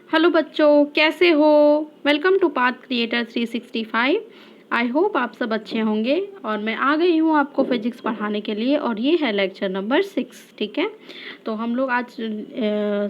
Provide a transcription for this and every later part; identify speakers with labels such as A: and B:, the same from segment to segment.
A: Hello बच्चों, कैसे हो। Welcome to Path Creator 365। I hope आप सब अच्छे होंगे और मैं आ गई हूँ आपको फिजिक्स पढ़ाने के लिए और ये है लेक्चर नंबर 6। ठीक है, तो हम लोग आज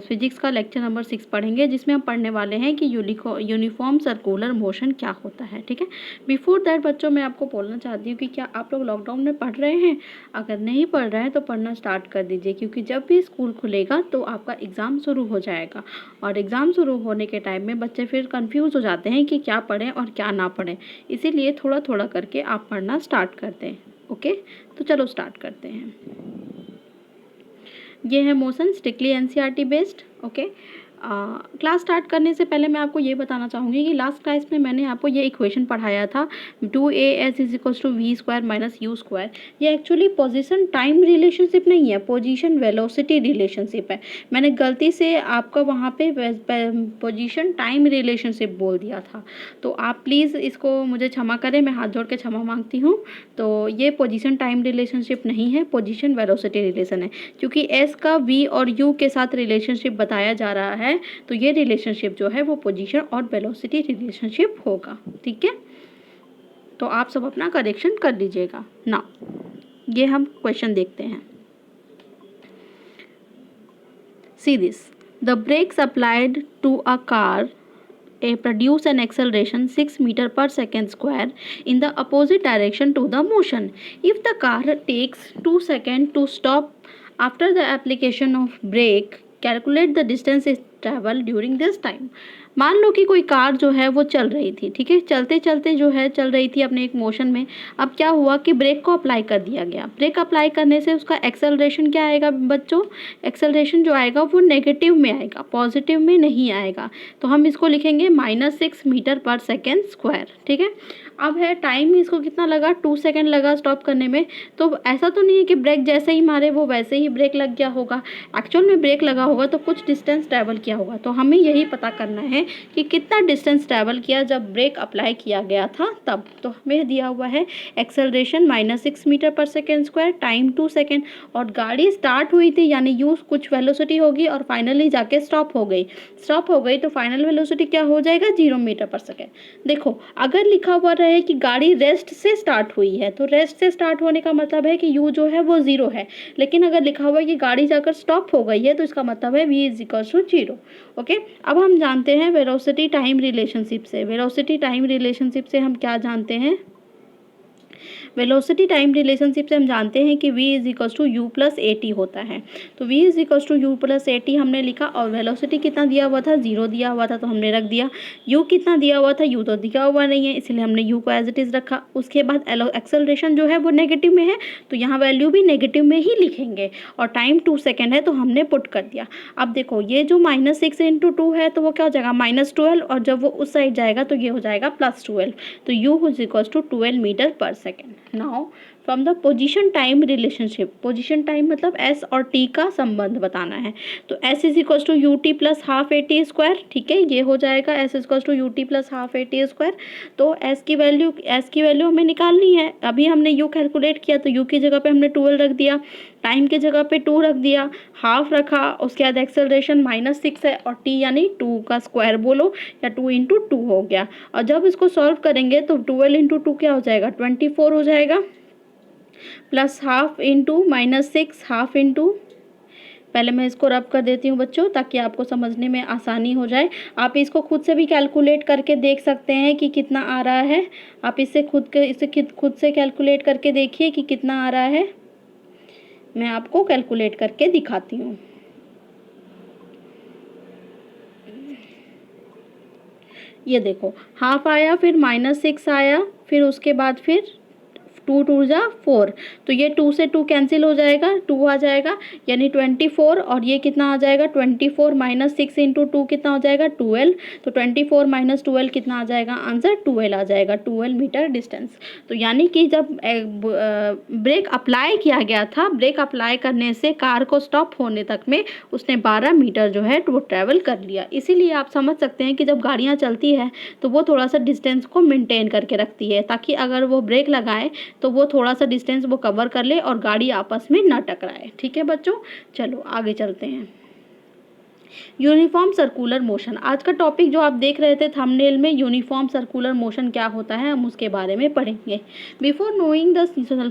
A: फिजिक्स का लेक्चर नंबर 6 पढ़ेंगे, जिसमें हम पढ़ने वाले हैं कि यूनिफॉर्म सर्कुलर मोशन क्या होता है। ठीक है, बिफोर दैट बच्चों मैं आपको बोलना चाहती हूँ कि क्या आप लोग लॉकडाउन में पढ़ रहे हैं। अगर नहीं पढ़ रहे हैं तो पढ़ना स्टार्ट कर दीजिए, क्योंकि जब भी स्कूल खुलेगा तो आपका एग्ज़ाम शुरू हो जाएगा और एग्ज़ाम शुरू होने के टाइम में बच्चे फिर कंफ्यूज हो जाते हैं कि क्या पढ़ें और क्या ना पढ़ें। इसीलिए थोड़ा थोड़ा करके आप पढ़ना स्टार्ट करते हैं। ओके, तो चलो स्टार्ट करते हैं। ये है motion strictly NCERT based. Okay, class start करने से पहले मैं आपको ये बताना चाहूँगी कि लास्ट क्लास में मैंने आपको ये इक्वेशन पढ़ाया था 2as is equals to v square minus u square. ये एक्चुअली पोजीशन टाइम रिलेशनशिप नहीं है, पोजीशन वेलोसिटी रिलेशनशिप है। मैंने गलती से आपका वहाँ पे पोजीशन टाइम रिलेशनशिप बोल दिया था, तो आप प्लीज़ इसको मुझे क्षमा करें, मैं हाथ जोड़ के क्षमा मांगती हूँ। तो ये पोजीशन टाइम रिलेशनशिप नहीं है, पोजीशन वेलोसिटी रिलेशन है। क्योंकि एस का वी और यू के साथ रिलेशनशिप बताया जा रहा है, तो ये रिलेशनशिप जो है वो पोजीशन और वेलोसिटी रिलेशनशिप होगा। ठीक है, तो आप सब अपना करेक्शन कर लीजिएगा ना। ये हम क्वेश्चन देखते हैं। See this, the brakes applied to a car produce an acceleration 6 meter per second square in the opposite direction to the motion. If the car takes 2 seconds to stop after the application of brake, calculate the distance it travel during this time. मान लो कि कोई car जो है वो चल रही थी। ठीक है, चलते चलते जो है चल रही थी अपने एक मोशन में। अब क्या हुआ कि ब्रेक को अप्लाई कर दिया गया। ब्रेक अप्लाई करने से उसका एक्सेलरेशन क्या आएगा बच्चों, एक्सेलरेशन जो आएगा वो नेगेटिव में आएगा, पॉजिटिव में नहीं आएगा। तो हम इसको लिखेंगे -6 मीटर पर सेकेंड स्क्वायर। ठीक है, अब है टाइम इसको कितना लगा, 2 सेकेंड लगा स्टॉप करने में। तो ऐसा तो नहीं है कि ब्रेक जैसे ही मारे वो वैसे ही ब्रेक लग गया होगा, एक्चुअल में ब्रेक लगा होगा तो कुछ डिस्टेंस ट्रैवल किया होगा। तो हमें यही पता करना है कि कितना डिस्टेंस ट्रैवल किया जब ब्रेक अप्लाई किया गया था तब। तो हमें दिया हुआ है acceleration -6 metre per second square, time 2 second, और गाड़ी स्टार्ट हुई थी यानी यू कुछ वेलोसिटी होगी और फाइनली जाके स्टॉप हो गई। स्टॉप हो गई तो फाइनल वेलोसिटी क्या हो जाएगा, 0 मीटर पर सेकेंड। देखो, अगर लिखा हुआ रहे कि गाड़ी रेस्ट से स्टार्ट हुई है तो रेस्ट से स्टार्ट होने का मतलब है कि यू जो है वो 0 है। लेकिन अगर लिखा हुआ है कि गाड़ी जाकर स्टॉप हो गई है तो इसका मतलब है v is equal to 0। Okay, अब हम जानते हैं वेलोसिटी टाइम रिलेशनशिप से। वेलोसिटी टाइम रिलेशनशिप से हम क्या जानते हैं, वेलोसिटी टाइम रिलेशनशिप से हम जानते हैं कि v is equal to u plus a t होता है। तो v is equal to u plus a t हमने लिखा, और वेलोसिटी कितना दिया हुआ था, 0 दिया हुआ था तो हमने रख दिया। u कितना दिया हुआ था, u तो दिया हुआ नहीं है इसलिए हमने u को एज इट इज़ रखा। उसके बाद एक्सेलरेशन जो है वो नेगेटिव में है तो यहाँ वैल्यू भी नेगेटिव में ही लिखेंगे, और टाइम 2 सेकेंड है तो हमने पुट कर दिया। अब देखो, ये जो -6 इंटू 2 है तो वो क्या हो जाएगा -12, और जब वो उस साइड जाएगा तो ये हो जाएगा +12। तो u is equal to 12 metre per second. Now from the position time relationship, position time मतलब s और t का संबंध बताना है। तो s is equal to u t plus half a t square. ठीक है, ये हो जाएगा s is equal to u t plus half a t square. तो s की वैल्यू हमें निकालनी है। अभी हमने u कैलकुलेट किया तो u की जगह पे हमने 12 रख दिया, टाइम की जगह पे 2 रख दिया, हाफ रखा, उसके बाद एक्सेलरेशन -6 है और t यानी 2 का स्क्वायर बोलो या 2 इंटू 2 हो गया। और जब इसको सॉल्व करेंगे तो 12 इंटू 2 क्या हो जाएगा, 24 हो जाएगा, plus half into -6, half into, पहले मैं इसको रब कर देती हूँ बच्चों ताकि आपको समझने में आसानी हो जाए। आप इसको खुद से भी कैलकुलेट करके देख सकते हैं कि कितना आ रहा है। आप इसे खुद से कैलकुलेट करके देखिए कि कितना आ रहा है। मैं आपको कैलकुलेट करके दिखाती हूँ। ये देखो, हाफ आया, फिर -6 आया, फिर उसके बाद फिर 2 2 जा 4, तो ये 2 से 2 कैंसिल हो जाएगा, 2 आ जाएगा यानी 24, और ये कितना आ जाएगा 24 -6 इंटू 2 कितना हो जाएगा 12। तो 24 - 12 कितना आ जाएगा, आंसर 12 आ जाएगा, 12 मीटर डिस्टेंस। तो यानी कि जब ब्रेक अप्लाई किया गया था, ब्रेक अप्लाई करने से कार को स्टॉप होने तक में उसने 12 मीटर जो है वो ट्रैवल कर लिया। इसीलिए आप समझ सकते हैं कि जब गाड़ियाँ चलती है तो वो थोड़ा सा डिस्टेंस को मेंटेन करके रखती है, ताकि अगर वो ब्रेक लगाए तो वो थोड़ा सा डिस्टेंस वो कवर कर ले और गाड़ी आपस में ना टकराए। ठीक है बच्चों, चलो आगे चलते हैं। यूनिफॉर्म सर्कुलर मोशन, आज का टॉपिक जो आप देख रहे थे थंबनेल में, यूनिफॉर्म सर्कुलर मोशन क्या होता है, हम उसके बारे में पढ़ेंगे। Before knowing the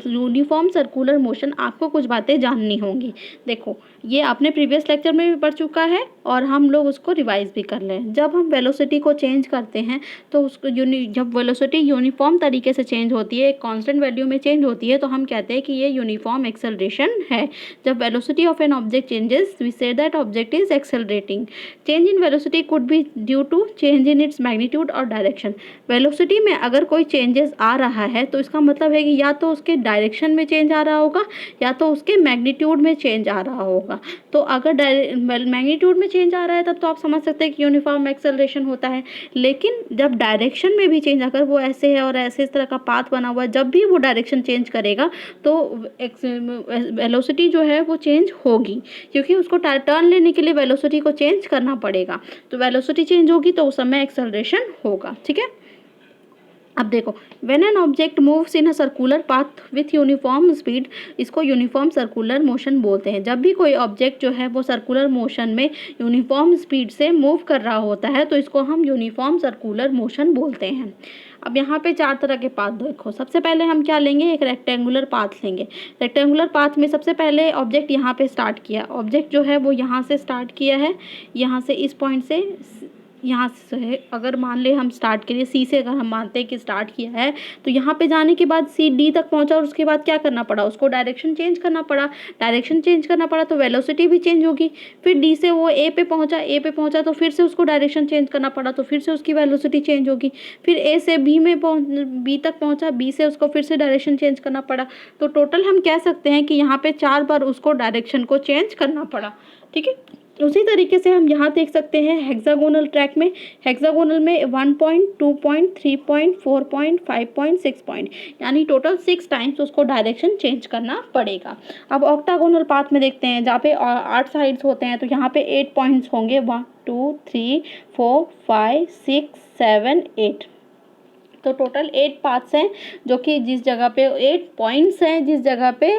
A: uniform circular motion, आपको कुछ बातें जाननी होंगी। देखो, ये आपने प्रीवियस लेक्चर में भी पढ़ चुका है और हम लोग उसको रिवाइज भी कर लें। जब हम वेलोसिटी को चेंज करते हैं तो उसको जब वेलोसिटी यूनिफॉर्म तरीके से चेंज होती है, एक कांस्टेंट वैल्यू में चेंज होती है, तो हम कहते हैं कि ये यूनिफॉर्म एक्सेलरेशन है। जब velocity of an object changes, we say that object is accelerating. Change in velocity could be due to change in its magnitude और डायरेक्शन। वेलोसिटी में अगर कोई चेंजेस आ रहा है तो इसका मतलब है कि या तो उसके डायरेक्शन में चेंज आ रहा होगा या तो उसके मैग्नीट्यूड में चेंज आ रहा होगा। तो अगर मैग्नीट्यूड में चेंज आ रहा है तब तो आप समझ सकते हैं कि यूनिफॉर्म एक्सेलरेशन होता है। लेकिन जब डायरेक्शन में भी चेंज, अगर वो ऐसे है और ऐसे इस तरह का पाथ बना हुआ है, जब भी वो डायरेक्शन चेंज करेगा तो वेलोसिटी जो है वो चेंज होगी, क्योंकि उसको टर्न लेने के लिए वेलोसिटी को चेंज करना पड़ेगा। तो वेलोसिटी चेंज होगी तो उस समय एक्सेलरेशन होगा। ठीक है, अब देखो, when an object moves in a circular path with uniform speed, इसको यूनिफॉर्म सर्कुलर मोशन बोलते हैं। जब भी कोई ऑब्जेक्ट जो है वो सर्कुलर मोशन में यूनिफॉर्म स्पीड से मूव कर रहा होता है तो इसको हम यूनिफॉर्म सर्कुलर मोशन बोलते हैं। अब यहाँ पे चार तरह के पाथ देखो। सबसे पहले हम क्या लेंगे, एक रेक्टेंगुलर पाथ लेंगे। रेक्टेंगुलर पाथ में सबसे पहले ऑब्जेक्ट यहाँ पे स्टार्ट किया, ऑब्जेक्ट जो है वो यहाँ से स्टार्ट किया है, यहाँ से इस पॉइंट से, यहाँ से अगर मान ले हम स्टार्ट के लिए सी से अगर हम मानते हैं कि स्टार्ट किया है, तो यहाँ पे जाने के बाद सी डी तक पहुँचा और उसके बाद क्या करना पड़ा, उसको डायरेक्शन चेंज करना पड़ा। डायरेक्शन चेंज करना पड़ा तो वेलोसिटी भी चेंज होगी। फिर डी से वो ए पे पहुँचा तो फिर से उसको डायरेक्शन चेंज करना पड़ा तो फिर से उसकी वेलोसिटी चेंज होगी। फिर ए से बी तक पहुँचा, बी से उसको फिर से डायरेक्शन चेंज करना पड़ा। तो टोटल हम कह सकते हैं कि यहाँ पे 4 बार उसको डायरेक्शन को चेंज करना पड़ा। ठीक है, उसी तरीके से हम यहाँ देख सकते हैं हेक्सागोनल ट्रैक में, हेक्सागोनल में 1 point, 2 point, 3 point, 4 point, 5 point, 6 point, यानी टोटल 6 टाइम्स उसको डायरेक्शन चेंज करना पड़ेगा। अब ऑक्टागोनल पाथ में देखते हैं, जहाँ पे 8 साइड्स होते हैं तो यहाँ पे 8 पॉइंट्स होंगे, 1 2 3 4 5 6 7 8। तो टोटल 8 पाथ्स हैं, जो कि जिस जगह पे 8 पॉइंट्स हैं जिस जगह पे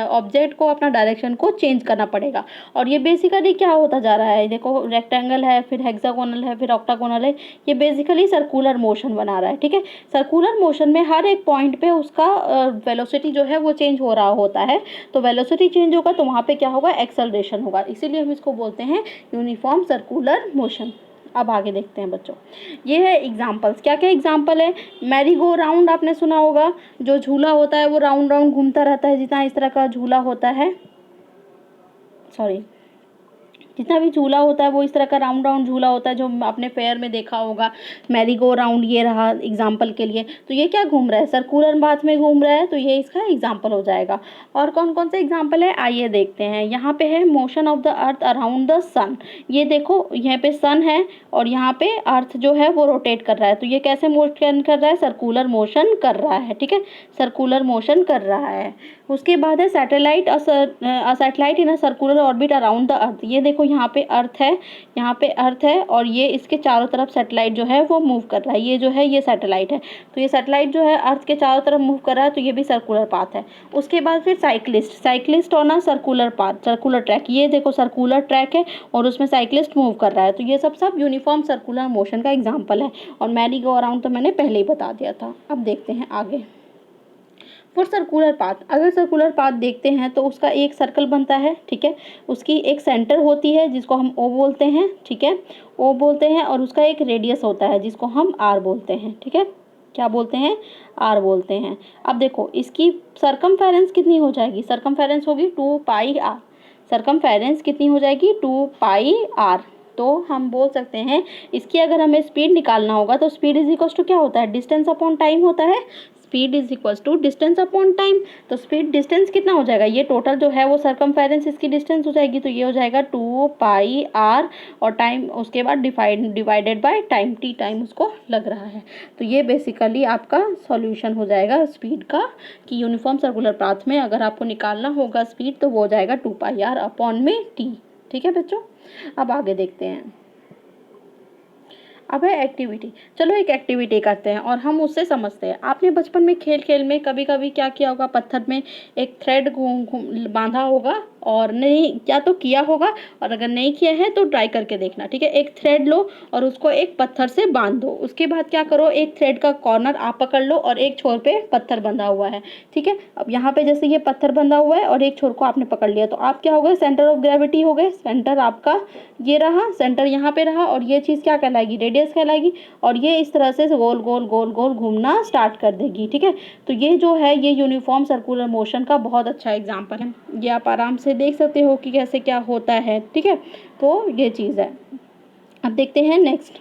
A: ऑब्जेक्ट को अपना डायरेक्शन को चेंज करना पड़ेगा। और ये बेसिकली क्या होता जा रहा है, देखो रेक्टेंगल है, फिर हेक्सागोनल है, फिर ऑक्टागोनल है, ये बेसिकली सर्कुलर मोशन बना रहा है। ठीक है, सर्कुलर मोशन में हर एक पॉइंट पे उसका वेलोसिटी जो है वो चेंज हो रहा होता है। तो वेलोसिटी चेंज होगा तो वहाँ पे क्या होगा, एक्सेलरेशन होगा, इसीलिए हम इसको बोलते हैं यूनिफॉर्म सर्कुलर मोशन। अब आगे देखते हैं बच्चों, ये है एग्जाम्पल्स। क्या क्या एग्जाम्पल है, मैरी गो राउंड आपने सुना होगा, जो झूला होता है वो राउंड राउंड घूमता रहता है, जितना इस तरह का झूला होता है, जितना भी झूला होता है वो इस तरह का राउंड राउंड झूला होता है, जो आपने फेयर में देखा होगा। मैरी गो राउंड ये रहा एग्जाम्पल के लिए। तो ये क्या घूम रहा है, सर्कुलर पाथ में घूम रहा है, तो ये इसका एग्जाम्पल हो जाएगा। और कौन कौन से एग्जाम्पल है आइए देखते हैं। यहाँ पे है motion of the earth around the sun. ये देखो, यहाँ पे सन है और यहाँ पे अर्थ जो है वो रोटेट कर रहा है, तो ये कैसे मोशन कर रहा है, सर्कुलर मोशन कर रहा है। ठीक है, सर्कुलर मोशन कर रहा है। उसके बाद है satellite, satellite in a circular orbit around the earth. ये देखो, यहाँ पे अर्थ है, यहाँ पे अर्थ है और ये इसके चारों तरफ सैटेलाइट जो है वो मूव कर रहा है। ये जो है ये सैटेलाइट है, तो ये सैटेलाइट जो है अर्थ के चारों तरफ मूव कर रहा है, तो ये भी सर्कुलर पाथ है। उसके बाद फिर cyclist on a circular path, circular track. ये देखो सर्कुलर ट्रैक है और उसमें साइक्लिस्ट मूव कर रहा है, तो ये सब यूनिफॉर्म सर्कुलर मोशन का एग्जाम्पल है। और मैरी गो अराउंड तो मैंने पहले ही बता दिया था। अब देखते हैं आगे। फॉर सर्कुलर पाथ, अगर सर्कुलर पाथ देखते हैं तो उसका एक सर्कल बनता है। ठीक है, उसकी एक सेंटर होती है जिसको हम ओ बोलते हैं। ठीक है, ओ बोलते हैं, और उसका एक रेडियस होता है जिसको हम आर बोलते हैं। ठीक है, क्या बोलते हैं, आर बोलते हैं। अब देखो, इसकी सरकमफेरेंस कितनी हो जाएगी, सरकमफेरेंस होगी 2 पाई आर। सरकमफेरेंस कितनी हो जाएगी, 2 पाई आर। तो हम बोल सकते हैं इसकी अगर हमें स्पीड निकालना होगा तो स्पीड इज इक्वल टू क्या होता है, डिस्टेंस अपॉन टाइम होता है। Speed is equal to distance upon time. तो स्पीड डिस्टेंस कितना हो जाएगा, ये टोटल जो है वो सरकमफेरेंस इसकी डिस्टेंस हो जाएगी, तो ये हो जाएगा 2 पाई आर, और टाइम उसके बाद divided by time, T time उसको लग रहा है। तो ये बेसिकली आपका सॉल्यूशन हो जाएगा स्पीड का, कि यूनिफॉर्म सर्कुलर पाथ में अगर आपको निकालना होगा स्पीड तो वो हो जाएगा 2 पाई आर अपॉन में टी। ठीक है बच्चों, अब आगे देखते हैं। अब है एक्टिविटी। चलो एक एक्टिविटी करते हैं और हम उससे समझते हैं। आपने बचपन में खेल खेल में कभी कभी क्या किया होगा, पत्थर में एक थ्रेड बांधा होगा और नहीं या तो किया होगा, और अगर नहीं किया है तो ट्राई करके देखना, ठीक है। एक थ्रेड लो और उसको एक पत्थर से बांध दो। उसके बाद क्या करो, एक थ्रेड का कॉर्नर आप पकड़ लो और एक छोर पे पत्थर बंधा हुआ है, ठीक है। अब यहाँ पे जैसे ये पत्थर बंधा हुआ है और एक छोर को आपने पकड़ लिया, तो आप क्या हो गए, सेंटर ऑफ ग्रेविटी हो गए। सेंटर आपका ये रहा, सेंटर यहाँ पे रहा, और ये चीज़ क्या कहलाएगी, रेडियस कहलाएगी। और ये इस तरह से गोल गोल गोल गोल घूमना स्टार्ट कर देगी, ठीक है। तो ये जो है ये यूनिफॉर्म सर्कुलर मोशन का बहुत अच्छा एग्जाम्पल है। ये आप आराम से देख सकते हो कि कैसे क्या होता है, ठीक है। तो ये चीज़ है। अब देखते हैं नेक्स्ट।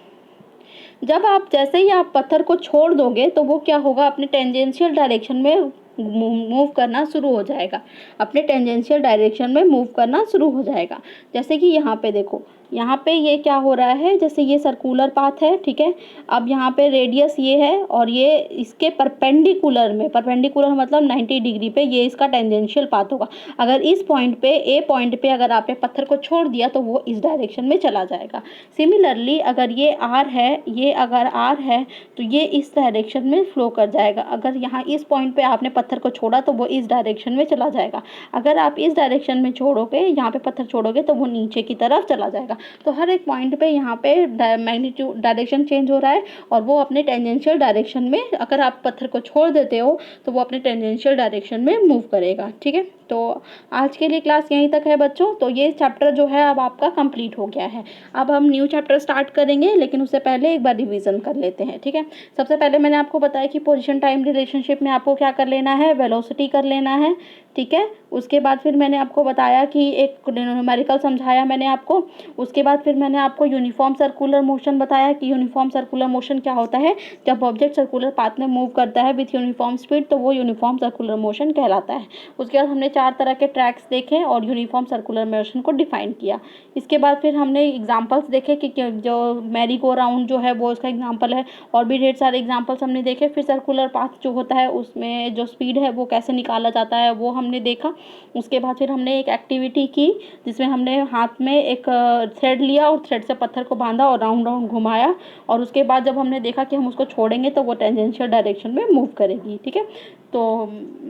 A: जब आप जैसे ही आप पत्थर को छोड़ दोगे तो वो क्या होगा, अपने टेंजेंशियल डायरेक्शन में मूव करना शुरू हो जाएगा, अपने टेंजेंशियल डायरेक्शन में मूव करना शुरू हो जाएगा। जैसे कि यहाँ पे देखो, यहाँ पे ये क्या हो रहा है, जैसे ये सर्कुलर पाथ है, ठीक है। अब यहाँ पे रेडियस ये है और ये इसके परपेंडिकुलर में, परपेंडिकुलर मतलब 90 डिग्री पे ये इसका टेंजेंशियल पाथ होगा। अगर इस पॉइंट पे, ए पॉइंट पे अगर आपने पत्थर को छोड़ दिया तो वो इस डायरेक्शन में चला जाएगा। सिमिलरली अगर ये आर है, ये अगर आर है तो ये इस डायरेक्शन में फ्लो कर जाएगा। अगर यहाँ इस पॉइंट पे आपने पत्थर को छोड़ा तो वो इस डायरेक्शन में चला जाएगा। अगर आप इस डायरेक्शन में छोड़ोगे, यहाँ पे पत्थर छोड़ोगे तो वो नीचे की तरफ चला जाएगा। तो हर एक पॉइंट पे यहाँ पे मैग्नीट्यूड डायरेक्शन चेंज हो रहा है और वो अपने टेंजेंशियल डायरेक्शन में, अगर आप पत्थर को छोड़ देते हो तो वो अपने टेंजेंशियल डायरेक्शन में मूव करेगा, ठीक है। तो आज के लिए क्लास यहीं तक है बच्चों। तो ये चैप्टर जो है अब आपका कंप्लीट हो गया है। अब हम न्यू चैप्टर स्टार्ट करेंगे, लेकिन उससे पहले एक बार रिवीजन कर लेते हैं, ठीक है। सबसे पहले मैंने आपको बताया कि पोजीशन टाइम रिलेशनशिप में आपको क्या कर लेना है, वेलोसिटी कर लेना है, ठीक है। उसके बाद फिर मैंने आपको बताया कि एक न्यूमेरिकल समझाया मैंने आपको। उसके बाद फिर मैंने आपको यूनिफॉर्म सर्कुलर मोशन बताया कि यूनिफॉर्म सर्कुलर मोशन क्या होता है। जब ऑब्जेक्ट सर्कुलर पाथ में मूव करता है विथ यूनिफॉर्म स्पीड तो वो यूनिफॉर्म सर्कुलर मोशन कहलाता है। उसके बाद हमने 4 तरह के ट्रैक्स देखे और यूनिफॉर्म सर्कुलर मोशन को डिफाइन किया। इसके बाद फिर हमने एग्जाम्पल्स देखे कि जो मैरी गो राउंड जो है वो उसका एग्जाम्पल है, और भी ढेर सारे एग्जाम्पल्स हमने देखे। फिर सर्कुलर पाथ जो होता है उसमें जो स्पीड है वो कैसे निकाला जाता है वो हमने देखा। उसके बाद फिर हमने एक एक्टिविटी की जिसमें हमने हाथ में एक थ्रेड लिया और थ्रेड से पत्थर को बांधा और राउंड राउंड घुमाया, और उसके बाद जब हमने देखा कि हम उसको छोड़ेंगे तो वो टेंजेंशियल डायरेक्शन में मूव करेगी, ठीक है। तो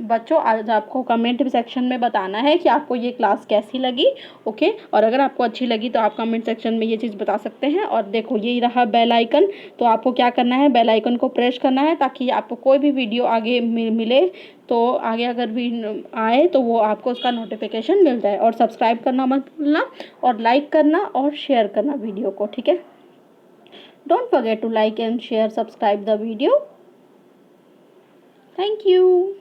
A: बच्चों आज आपको कमेंट सेक्शन में बताना है कि आपको ये क्लास कैसी लगी, ओके। और अगर आपको अच्छी लगी तो आप कमेंट सेक्शन में ये चीज़ बता सकते हैं। और देखो यही रहा बेल आइकन, तो आपको क्या करना है, बेल आइकन को प्रेस करना है ताकि आपको कोई भी वीडियो आगे मिले तो आगे अगर भी आए तो वो आपको उसका नोटिफिकेशन मिल जाए। और सब्सक्राइब करना मत भूलना और लाइक करना और शेयर करना वीडियो को, ठीक है। Don't forget to like and share, subscribe the video. Thank you.